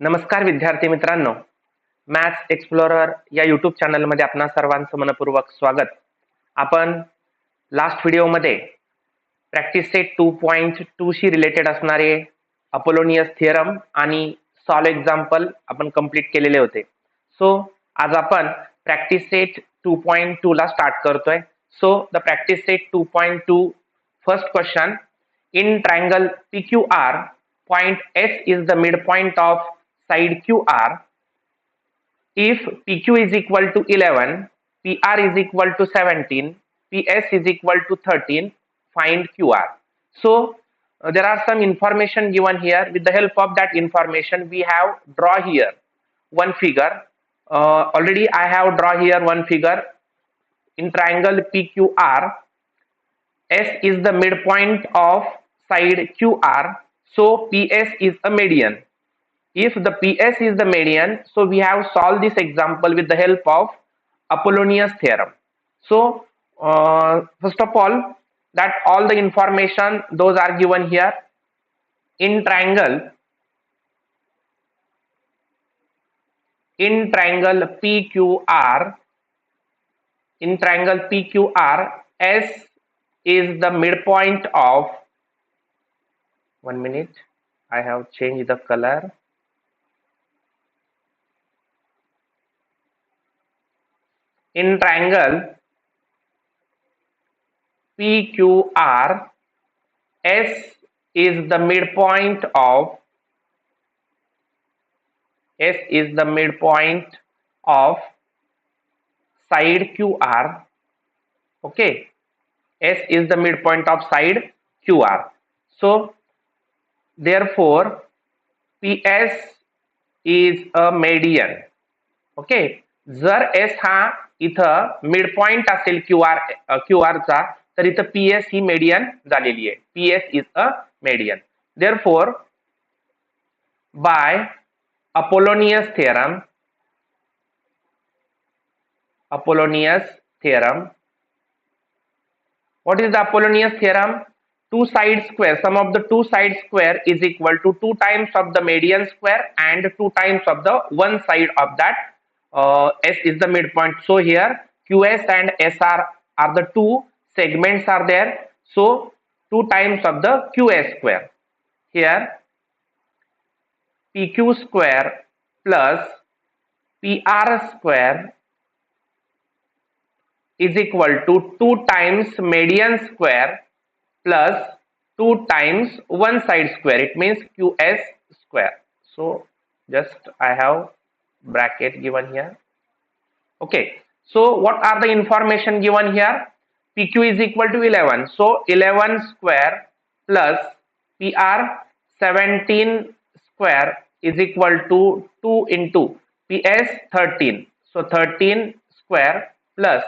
नमस्कार विद्यार्थी मित्रांनो, मॅथ्स एक्सप्लोरर या यूट्यूब चॅनलमध्ये आपणा सर्वांचं मनपूर्वक स्वागत. आपण लास्ट व्हिडिओमध्ये प्रॅक्टिस सेट 2.2 शी रिलेटेड असणारे अपोलोनियस थिअरम आणि सॉल्व एक्झाम्पल आपण कंप्लीट केलेले होते. सो आज आपण प्रॅक्टिस सेट 2.2 ला स्टार्ट करतोय. So the practice set 2.2 first question, in triangle PQR, point S is the midpoint of side QR. If PQ is equal to 11, PR is equal to 17, PS is equal to 13, find QR. So there are some information given here. With the help of that information, we have draw here one figure. Already I have draw here one figure. In triangle PQR, S is the midpoint of side QR, so PS is a median. If the PS is the median, so we have solved this example with the help of Apollonius theorem. So first of all, that all the information those are given here. In triangle PQR, S is the midpoint of, 1 minute, I have changed the color. In triangle PQR, S is the midpoint of side QR. Okay, S is the midpoint of side QR. So therefore PS is a median. Okay, जर S हा इथं midpoint असेल QR चा, तर इथं PS ही median झालेली आहे. PS is a median. Therefore by Apollonius theorem, what is the Apollonius theorem? Two side square, sum of the two side square is equal to 2 times of the median square and 2 times of the one side of that S is the midpoint. So here QS and SR are the two segments are there. So 2 times of the QS square. Here PQ square plus PR square is equal to 2 times median square plus 2 times one side square. It means QS square. So just I have bracket given here. Okay, so what are the information given here? PQ is equal to 11, so 11 square plus PR 17 square is equal to 2 into PS 13, so 13 square plus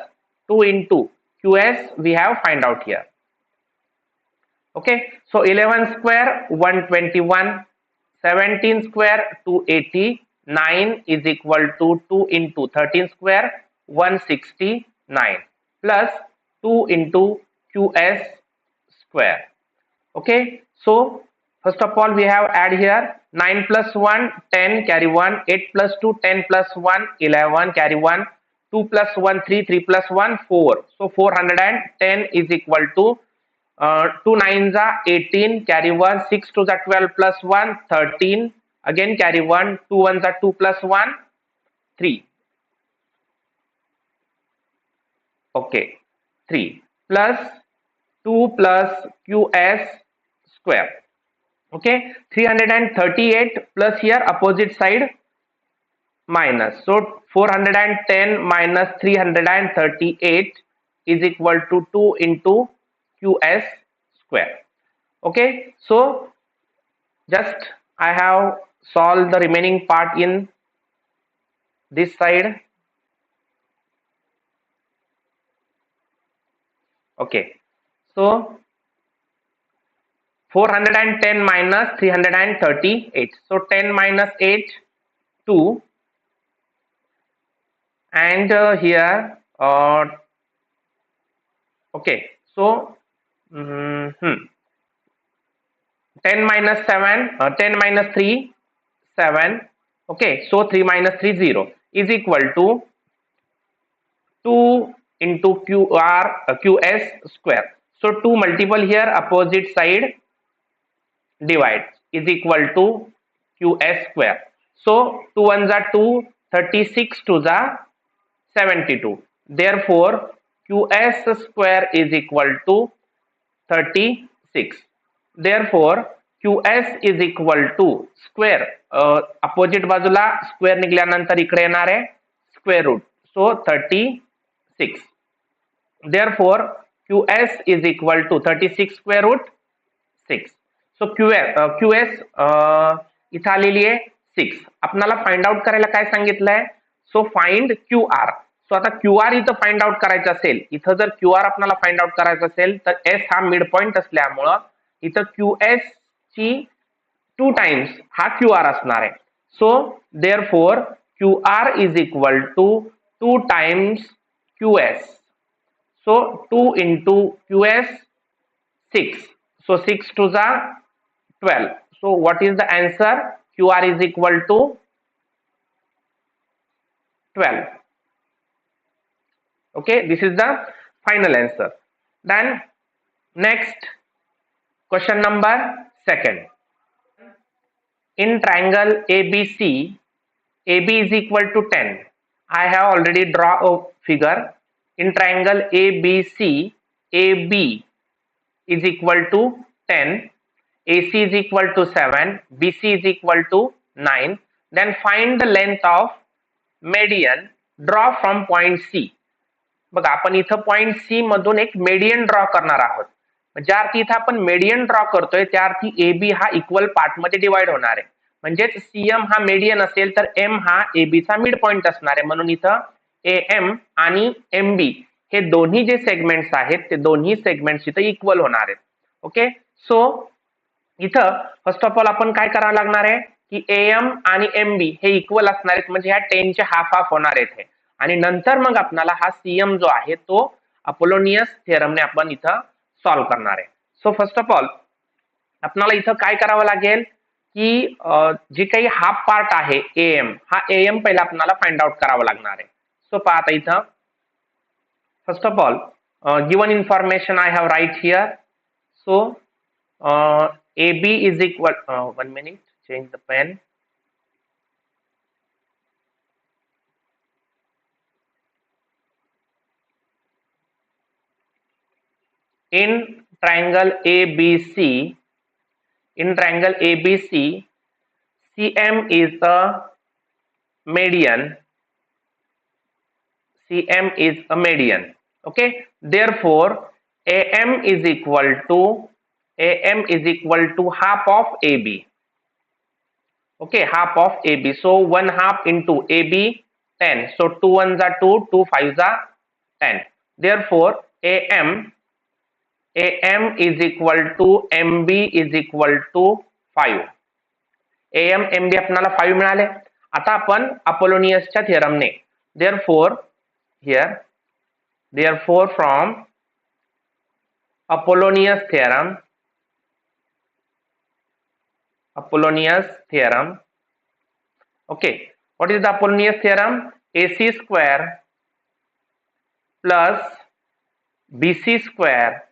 2 into QS we have find out here. Okay, so 11 square 121, 17 square 280, 9 is equal to 2 into 13 square 169 plus 2 into QS square. Okay, so first of all we have add here 9 plus 1 10, carry 1, 8 plus 2 10 plus 1 11, carry 1, 2 plus 1 3, 3 plus 1 4, so 410 is equal to 2 9s are 18, carry 1, 6 2s are 12 plus 1 13, again carry 1, 2 1s are 2 plus 1 3. Okay, 3 plus 2 plus QS square. Okay, 338 plus here opposite side minus, so 410 minus 338 is equal to 2 into QS square. Okay, so just I have solved the remaining part in this side. Okay, so 410 minus 338, so 10 minus 8 2, and here okay, so 10 minus 7 10 minus 3 7, Okay, so 3 minus 3 0 is equal to 2 into qs square. So 2 multiple here, opposite side divide, is equal to qs square. So 2 ones are 2, 36 twos are 72. Therefore qs square is equal to 36. Therefore qs is equal to square, opposite बाजूला square निघाल्यानंतर इकडे येणार आहे square root, so 36. Therefore qs is equal to 36 square root 6. So QS इथं आलेली आहे 6. आपल्याला find out करायला काय सांगितलंय, सो फाइंड QR. सो आता QR इथं फाइंड आउट करायचं असेल, इथं जर QR आपल्याला फाइंड आउट करायचं असेल तर S हा मिड पॉइंट असल्यामुळं इथं QS ची 2 टाइम्स हा QR असणार आहे. So therefore QR is equal to 2 times QS. So 2 into QS 6. So 6 to the 12. So what is the answer? QR is equal to 12. Okay, this is the final answer. Then next question number 2. In triangle ABC, AB is equal to 10. I have already draw a figure. In triangle ABC, AB is equal to 10, AC is equal to 7, BC is equal to 9. Then find the length of median, draw from point C. बघा आपण इथं point सी मधून एक median draw करणार आहोत. ज्या अर्थी इथं आपण मेडियन ड्रॉ करतोय त्या अर्थी AB हा इक्वल पार्ट मध्ये डिवाइड होणार आहे. म्हणजेच CM हा मेडियन असेल तर M हा AB चा मिड पॉइंट असणार आहे. म्हणून इथं AM आणि MB हे दोन्ही जे सेगमेंट्स आहेत ते दोन्ही सेगमेंट्स इथं इक्वल होणार आहेत. ओके, सो इथं फर्स्ट ऑफ ऑल आपण काय करावं लागणार आहे की AM आणि MB हे इक्वल असणार आहेत, म्हणजे ह्या 10 चे हाफ हाफ होणार आहेत. आणि नंतर मग आपल्याला हा CM जो आहे तो अपोलोनियस थिअरमने आपण इथं सॉल्व्ह करणार आहे. सो फर्स्ट ऑफ ऑल आपल्याला इथं काय करावं लागेल की जे काही हाफ पार्ट आहे AM हा AM पहिला आपल्याला फाइंड आउट करावा लागणार आहे. सो पहा आता इथं first of all given information I have right here. So AB is equal, 1 minute, change the pen. In triangle ABC, CM is a median. CM is a median. Okay, therefore AM is equal to half of AB. Okay, half of AB. So 1 half into AB 10. So 2 ones are 2, 2 fives are 10. Therefore AM is equal to MB is equal to 5. AM MB आपल्याला 5 मिळाले. आता आपण अपोलोनियसच्या थिअरमने therefore from Apollonius theorem. Okay, what is the Apollonius theorem? AC square plus BC square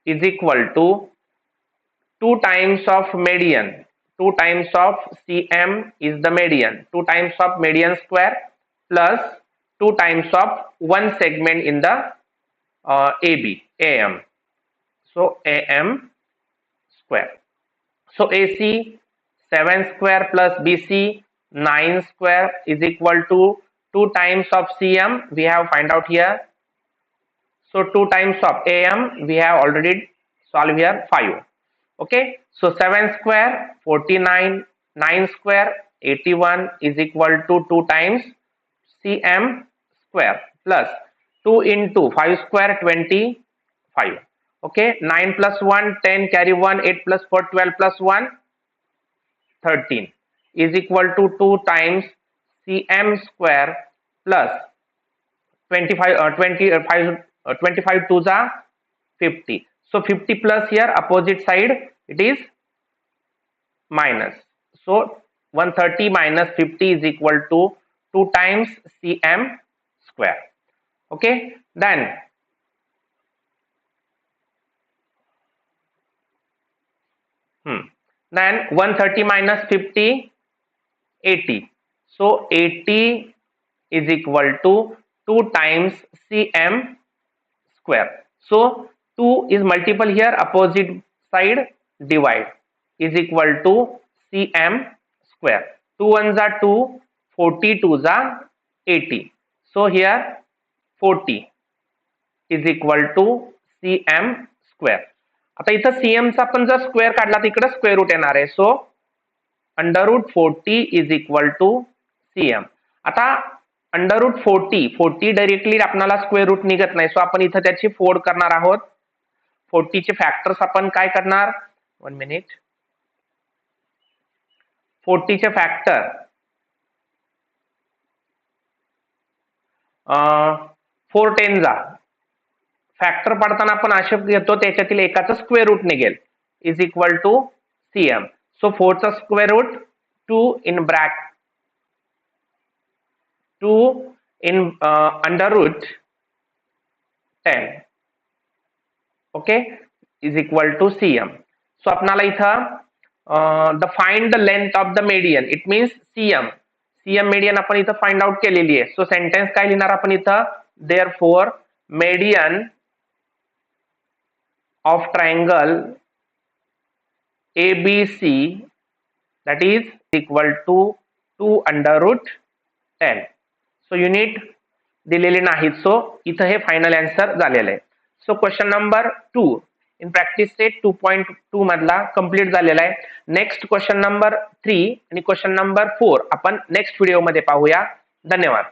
is equal to 2 times of median. 2 times of CM is the median. 2 times of median square plus 2 times of one segment in the AM. So AM square. So AC 7 square plus BC 9 square is equal to 2 times of CM we have find out here. So 2 times of AM we have already solved here 5. Okay, so 7 square 49, 9 square 81 is equal to 2 times CM square plus 2 into 5 square 25. Okay, 9 plus 1 10, carry 1, 8 plus 4 12 plus 1 13 is equal to 2 times CM square plus 25 to the 50. So 50 plus here opposite side it is minus. So 130 minus 50 is equal to 2 times cm square. Okay, then then 130 minus 50, 80. So 80 is equal to 2 times cm square. So 2 is multiple here, opposite side divide, is equal to cm square. 2 ones are 2, 40 twos are 80. So here 40 is equal to cm square. आता इथं cm चा आपण जर square काढला तर इकडे square root येणार आहे. So under root 40 is equal to cm. आता अंडर रूट 40 डायरेक्टली आपल्याला स्क्वेअर रूट निघत नाही. सो आपण इथं त्याची फोड करणार आहोत. 40 चे फॅक्टर्स आपण काय करणार, 1 मिनिट. 40 चे फॅक्टर 4 10 जा फॅक्टर पडताना आपण असे घेतो त्याच्यातील एकाचं स्क्वेअर रूट निघेल, is equal to cm. So 4 चा square root 2 in bracket 2 in under root 10, okay, is equal to cm. So आपल्याला इथं the find the length of the median, it means cm median आपण इथं find out केलेली आहे. सो sentence काय लिहिणार आपण इथं, therefore median of triangle ABC that is equal to 2 under root 10. So unit दिलेले नाहीत. सो इथं हे फायनल आन्सर झालेलं आहे. So question number 2 in practice set 2.2 मधला कंप्लीट झालेला आहे. नेक्स्ट क्वेश्चन नंबर 3 आणि क्वेश्चन नंबर 4 आपण नेक्स्ट व्हिडिओ मध्ये पाहूया. धन्यवाद.